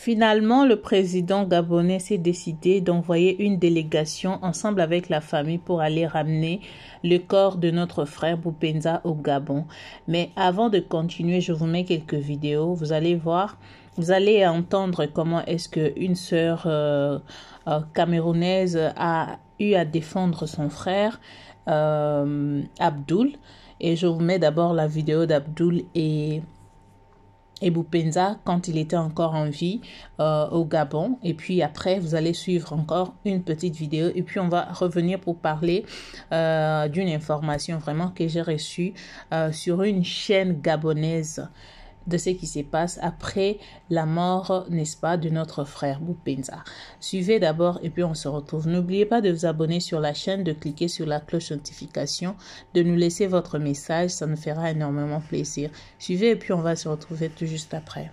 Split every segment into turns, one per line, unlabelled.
Finalement, le président gabonais s'est décidé d'envoyer une délégation ensemble avec la famille pour aller ramener le corps de notre frère Boupenza au Gabon. Mais avant de continuer, je vous mets quelques vidéos. Vous allez voir, vous allez entendre comment est-ce qu'une sœur camerounaise a eu à défendre son frère Abdoul. Et je vous mets d'abord la vidéo d'Abdoul et Boupenza quand il était encore en vie au Gabon. Et puis après, vous allez suivre encore une petite vidéo. Et puis on va revenir pour parler d'une information vraiment que j'ai reçue sur une chaîne gabonaise de ce qui se passe après la mort, n'est-ce pas, de notre frère Boupenza. Suivez d'abord et puis on se retrouve. N'oubliez pas de vous abonner sur la chaîne, de cliquer sur la cloche notification, de nous laisser votre message, ça nous fera énormément plaisir. Suivez et puis on va se retrouver tout juste après.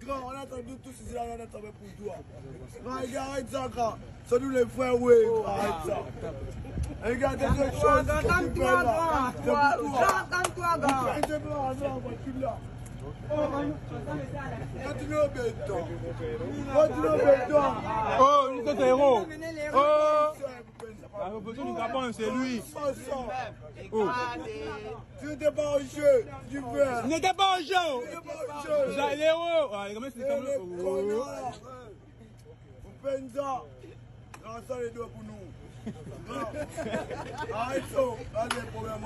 Grand, on attend tous ici, on attend pour toi. Arrête ça, grand. C'est nous les frères, oui. Arrête ça. Regarde cette chose. Calme-toi, grand. Continue au béton. Continue au béton.
Oh, il est héros. Oh, la révolution du Gabon, c'est lui.
Oh. Tu n'étais pas au jeu, tu veux.
Il n'était pas au jeu. Vous allez héros. Comment c'est comme
Boupenza, lance les doigts pour nous. Arrête ça, allez, problème,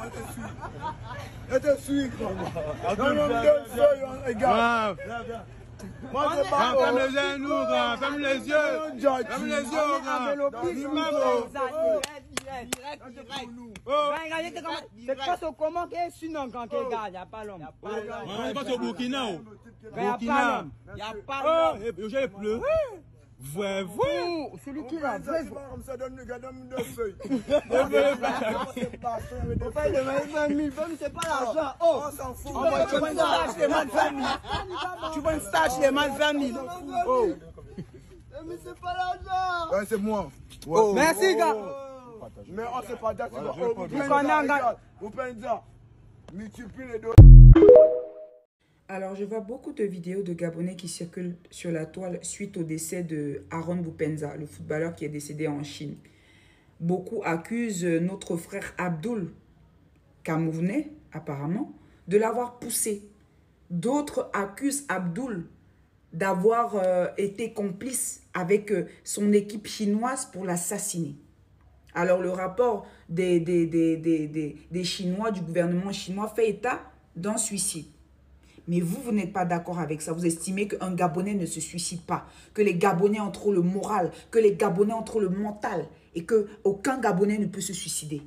je te suis. Non, non, regarde. Moi, c'est pas
ferme les yeux, nous, grand. Ferme les yeux. Ferme les yeux, grand.
C'est pas au comment qu'il est sinon quand il regarde, il n'y a pas l'homme.
On est pas au Burkina.
Il n'y a pas l'homme. Il n'y a pas l'homme.
Oh, j'ai pleuré.
Celui qui l'a vrai.
comme ça, donne-nous deux feuilles.
On paye le 20 000, c'est pas l'argent. Oh,
on s'en fout.
Tu vas une stage de mal 20 000. Tu vas une stage de mal 20 000. Oh. Mais c'est pas l'argent.
Ouais, c'est moi.
Oh. Merci, gars.
Mais on sait pas d'accord. Boupenza, multiplie les deux.
Alors, je vois beaucoup de vidéos de Gabonais qui circulent sur la toile suite au décès de Aaron Boupenza, le footballeur qui est décédé en Chine. Beaucoup accusent notre frère Abdoul, camerounais apparemment, de l'avoir poussé. D'autres accusent Abdoul d'avoir été complice avec son équipe chinoise pour l'assassiner. Alors, le rapport des Chinois, du gouvernement chinois, fait état d'un suicide. Mais vous n'êtes pas d'accord avec ça. Vous estimez qu'un Gabonais ne se suicide pas, que les Gabonais ont trop le moral, que les Gabonais ont trop le mental et qu'aucun Gabonais ne peut se suicider.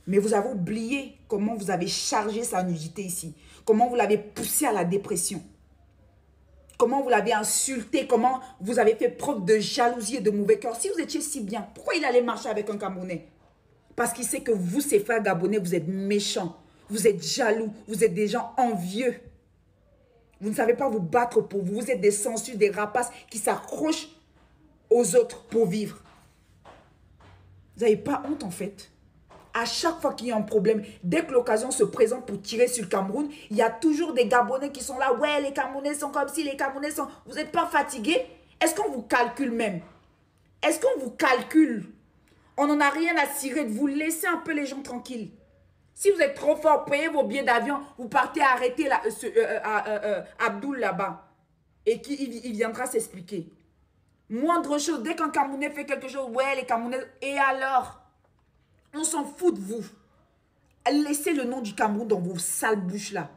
Mais vous avez oublié comment vous avez chargé sa nudité ici, comment vous l'avez poussé à la dépression, comment vous l'avez insulté, comment vous avez fait preuve de jalousie et de mauvais cœur. Si vous étiez si bien, pourquoi il allait marcher avec un Gabonais? Parce qu'il sait que vous, ses frères Gabonais, vous êtes méchants, vous êtes jaloux, vous êtes des gens envieux. Vous ne savez pas vous battre pour vous. Vous êtes des sangsues, des rapaces qui s'accrochent aux autres pour vivre. Vous n'avez pas honte en fait. À chaque fois qu'il y a un problème, dès que l'occasion se présente pour tirer sur le Cameroun, il y a toujours des Gabonais qui sont là. Ouais, les Camerounais sont comme si, les Camerounais sont... Vous n'êtes pas fatigués? Est-ce qu'on vous calcule même? Est-ce qu'on vous calcule? On n'en a rien à cirer de vous. Laissez un peu les gens tranquilles. Si vous êtes trop fort, payez vos billets d'avion, vous partez arrêter Abdoul là-bas. Et il viendra s'expliquer. Moindre chose, dès qu'un Camerounais fait quelque chose, ouais, les Camerounais... Et alors? On s'en fout de vous. Laissez le nom du Cameroun dans vos sales bouches là.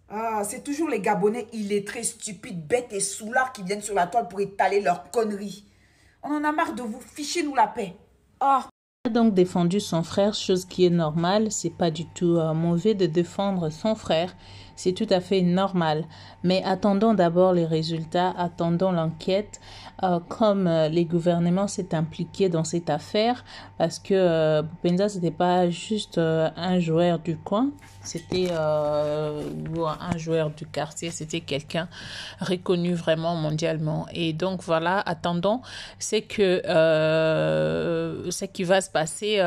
Ah, c'est toujours les Gabonais illettrés, stupides, bêtes et soulards qui viennent sur la toile pour étaler leurs conneries. On en a marre de vous. Fichez-nous la paix. Ah.
Il a donc défendu son frère, chose qui est normale. C'est pas du tout mauvais de défendre son frère. c'est tout à fait normal. Mais attendons d'abord les résultats, attendons l'enquête, comme les gouvernements s'est impliqué dans cette affaire, parce que Boupendza, c'était pas juste un joueur du coin, c'était un joueur du quartier, c'était quelqu'un reconnu vraiment mondialement. Et donc voilà, attendons, c'est que ce qui va se passer,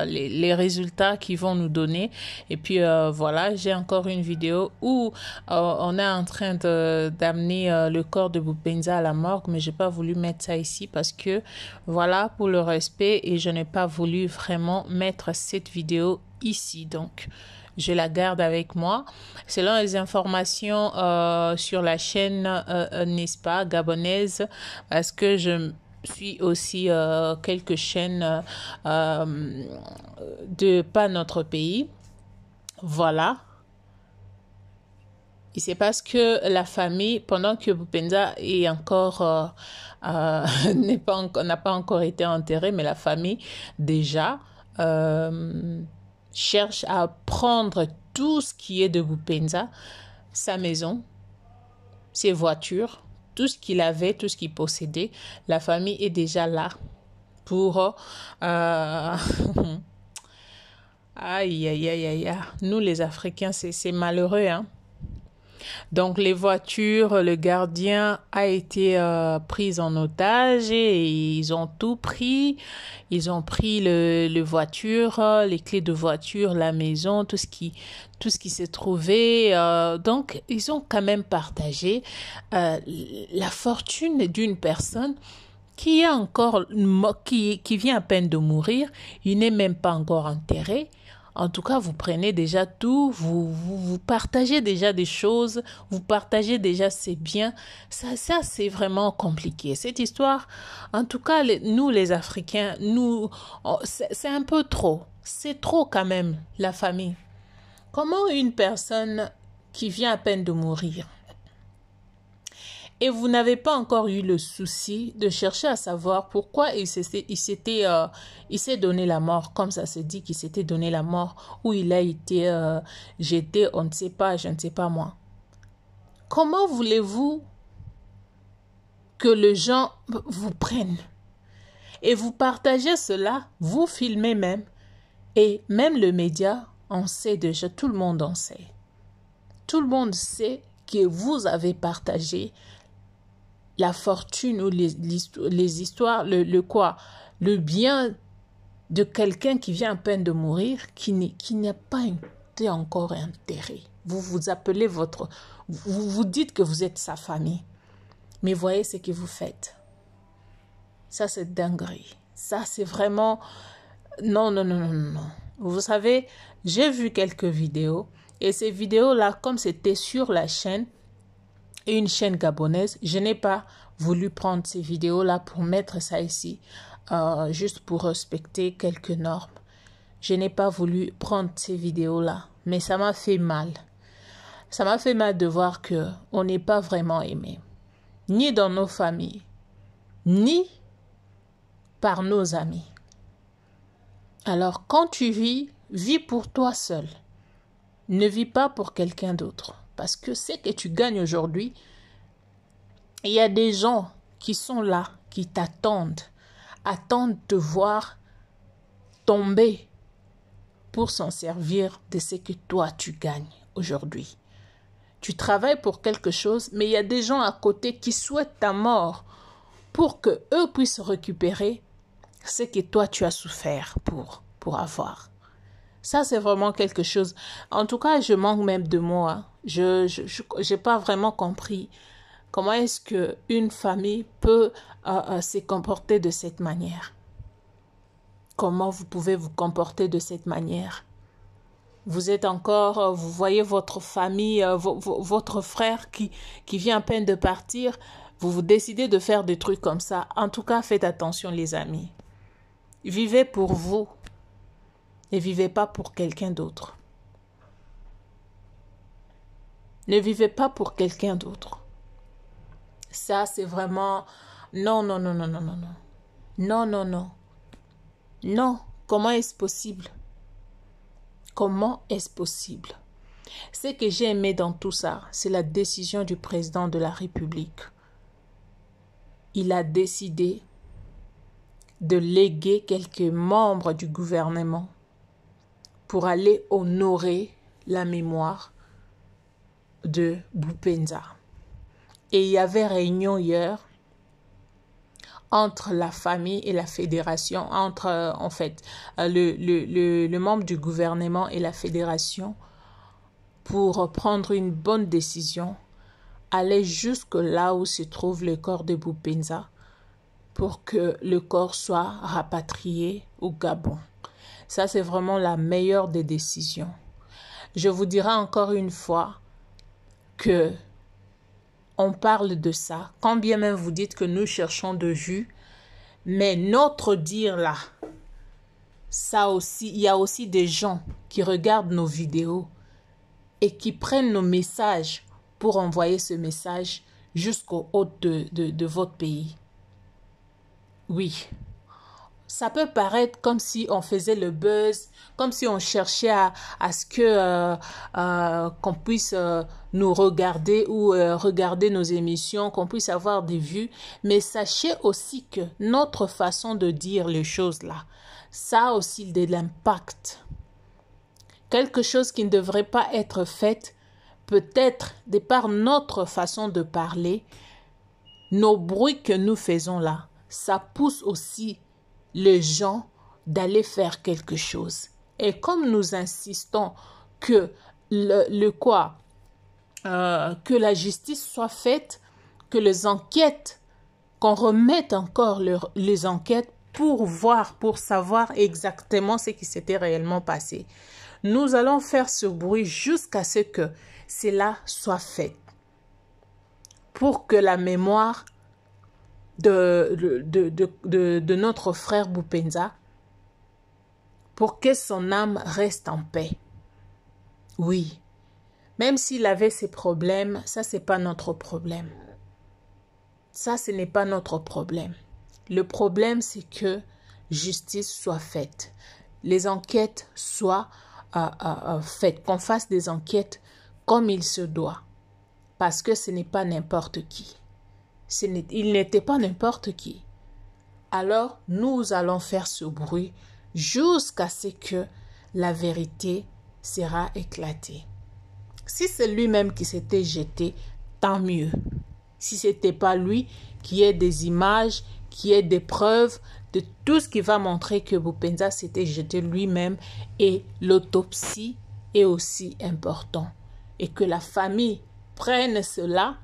les résultats qu'ils vont nous donner. Et puis voilà, j'ai encore une vidéo où on est en train d'amener le corps de Boupendza à la morgue, mais j'ai pas voulu mettre ça ici parce que voilà, pour le respect, et je n'ai pas voulu vraiment mettre cette vidéo ici. Donc je la garde avec moi. Selon les informations sur la chaîne, n'est-ce pas, gabonaise, parce que je suis aussi quelques chaînes de pas notre pays. Voilà. Et c'est parce que la famille, pendant que Boupendza est encore n'a pas encore été enterré, mais la famille déjà cherche à prendre tout ce qui est de Boupendza, sa maison, ses voitures, tout ce qu'il avait, tout ce qu'il possédait. La famille est déjà là pour aïe, aïe, aïe, aïe, aïe. Nous les Africains, c'est malheureux, hein. Donc les voitures, le gardien a été pris en otage et ils ont tout pris. Ils ont pris le voiture, les clés de voiture, la maison, tout ce qui s'est trouvé. Donc ils ont quand même partagé la fortune d'une personne qui est encore qui vient à peine de mourir. Il n'est même pas encore enterré. En tout cas, vous prenez déjà tout, vous partagez déjà des choses, vous partagez déjà ses biens. Ça c'est vraiment compliqué. Cette histoire, en tout cas, nous les Africains, c'est un peu trop. C'est trop quand même, la famille. Comment une personne qui vient à peine de mourir, et vous n'avez pas encore eu le souci de chercher à savoir pourquoi il s'est donné la mort, comme ça se dit qu'il s'était donné la mort, ou il a été jeté, on ne sait pas, je ne sais pas moi. Comment voulez-vous que les gens vous prennent et vous partagez cela, vous filmez même, et même le média, on sait déjà, tout le monde en sait. Tout le monde sait que vous avez partagé la fortune ou les histoires, le bien de quelqu'un qui vient à peine de mourir, qui n'a pas été encore enterré. Vous vous appelez vous dites que vous êtes sa famille. Mais voyez ce que vous faites. Ça, c'est dinguerie. Ça, c'est vraiment... Non, non, non, non, non. Vous savez, j'ai vu quelques vidéos, et ces vidéos-là, comme c'était sur la chaîne, une chaîne gabonaise, je n'ai pas voulu prendre ces vidéos-là pour mettre ça ici, juste pour respecter quelques normes. Je n'ai pas voulu prendre ces vidéos-là, mais ça m'a fait mal. Ça m'a fait mal de voir qu'on n'est pas vraiment aimé, ni dans nos familles, ni par nos amis. Alors, quand tu vis, vis pour toi seul. Ne vis pas pour quelqu'un d'autre. Parce que ce que tu gagnes aujourd'hui, il y a des gens qui sont là, qui attendent de te voir tomber pour s'en servir de ce que toi tu gagnes aujourd'hui. Tu travailles pour quelque chose, mais il y a des gens à côté qui souhaitent ta mort pour que eux puissent récupérer ce que toi tu as souffert pour avoir. Ça, c'est vraiment quelque chose. En tout cas, je manque même de mots. Je n'ai pas vraiment compris comment est-ce qu'une famille peut se comporter de cette manière. Comment vous pouvez vous comporter de cette manière? Vous êtes encore, vous voyez votre famille, votre frère qui vient à peine de partir, vous décidez de faire des trucs comme ça. En tout cas, faites attention les amis. Vivez pour vous. Ne vivez pas pour quelqu'un d'autre. Ne vivez pas pour quelqu'un d'autre. Ça, c'est vraiment... Non, non, non, non, non, non, non. Non, non, non. Non. Comment est-ce possible? Comment est-ce possible? Ce que j'ai aimé dans tout ça, c'est la décision du président de la République. Il a décidé de léguer quelques membres du gouvernement pour aller honorer la mémoire de Boupenza. Et il y avait réunion hier entre la famille et la fédération, entre en fait le membre du gouvernement et la fédération pour prendre une bonne décision, aller jusque là où se trouve le corps de Boupenza pour que le corps soit rapatrié au Gabon. Ça, c'est vraiment la meilleure des décisions. Je vous dirai encore une fois que on parle de ça, quand bien même vous dites que nous cherchons de vues, mais notre dire là, ça aussi, il y a aussi des gens qui regardent nos vidéos et qui prennent nos messages pour envoyer ce message jusqu'au haut de votre pays. Oui. Ça peut paraître comme si on faisait le buzz, comme si on cherchait à ce que qu'on puisse nous regarder ou regarder nos émissions, qu'on puisse avoir des vues. Mais sachez aussi que notre façon de dire les choses là, ça a aussi de l'impact. Quelque chose qui ne devrait pas être fait, peut-être de par notre façon de parler, nos bruits que nous faisons là, ça pousse aussi les gens d'aller faire quelque chose. Et comme nous insistons que que la justice soit faite, que les enquêtes, qu'on remette encore les enquêtes pour voir, pour savoir exactement ce qui s'était réellement passé. Nous allons faire ce bruit jusqu'à ce que cela soit fait. Pour que la mémoire de notre frère Boupenza, pour que son âme reste en paix. Oui, même s'il avait ses problèmes, ça c'est pas notre problème. Ça, ce n'est pas notre problème. Le problème, c'est que justice soit faite. Les enquêtes soient faites, qu'on fasse des enquêtes comme il se doit. Parce que ce n'est pas n'importe qui. Il n'était pas n'importe qui. Alors, nous allons faire ce bruit jusqu'à ce que la vérité sera éclatée. Si c'est lui-même qui s'était jeté, tant mieux. Si ce n'était pas lui, qui ait des images, qui ait des preuves de tout ce qui va montrer que Boupenza s'était jeté lui-même, et l'autopsie est aussi important. Et que la famille prenne cela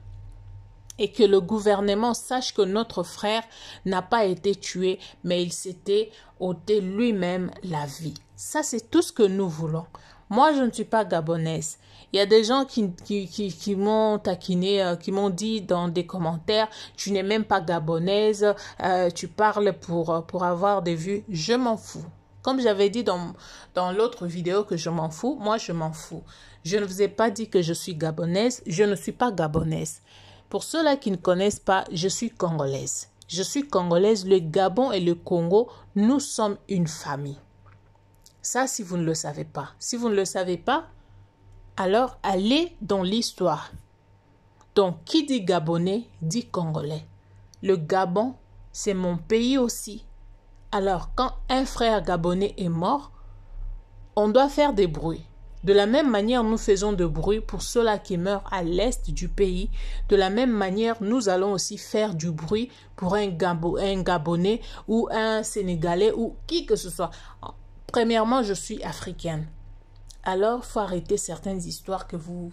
et que le gouvernement sache que notre frère n'a pas été tué, mais il s'était ôté lui-même la vie. Ça, c'est tout ce que nous voulons. Moi, je ne suis pas gabonaise. Il y a des gens qui m'ont taquiné, qui m'ont dit dans des commentaires, tu n'es même pas gabonaise, tu parles pour avoir des vues. Je m'en fous. Comme j'avais dit dans l'autre vidéo que je m'en fous, moi je m'en fous. Je ne vous ai pas dit que je suis gabonaise, je ne suis pas gabonaise. Pour ceux-là qui ne connaissent pas, je suis congolaise. Je suis congolaise, le Gabon et le Congo, nous sommes une famille. Ça, si vous ne le savez pas. Si vous ne le savez pas, alors allez dans l'histoire. Donc, qui dit Gabonais, dit Congolais. Le Gabon, c'est mon pays aussi. Alors, quand un frère gabonais est mort, on doit faire des bruits. De la même manière, nous faisons de bruit pour ceux-là qui meurent à l'est du pays. De la même manière, nous allons aussi faire du bruit pour un Gabonais ou un Sénégalais ou qui que ce soit. Premièrement, je suis africaine. Alors, il faut arrêter certaines histoires que vous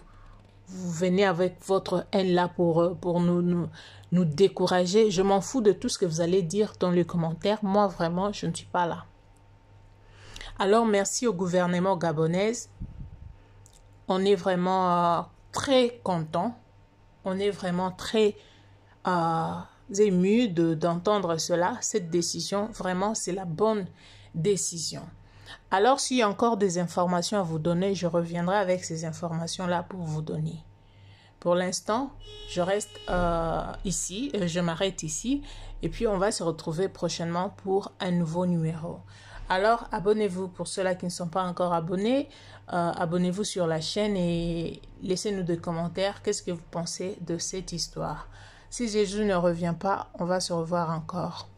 venez avec votre haine là pour nous décourager. Je m'en fous de tout ce que vous allez dire dans les commentaires. Moi, vraiment, je ne suis pas là. Alors, merci au gouvernement gabonais. On est vraiment très content. On est vraiment très ému d'entendre cela. Cette décision, vraiment, c'est la bonne décision. Alors, s'il y a encore des informations à vous donner, je reviendrai avec ces informations-là pour vous donner. Pour l'instant, je reste ici, je m'arrête ici et puis on va se retrouver prochainement pour un nouveau numéro. Alors, abonnez-vous pour ceux-là qui ne sont pas encore abonnés. Abonnez-vous sur la chaîne et laissez-nous des commentaires. Qu'est-ce que vous pensez de cette histoire? Si Jésus ne revient pas, on va se revoir encore.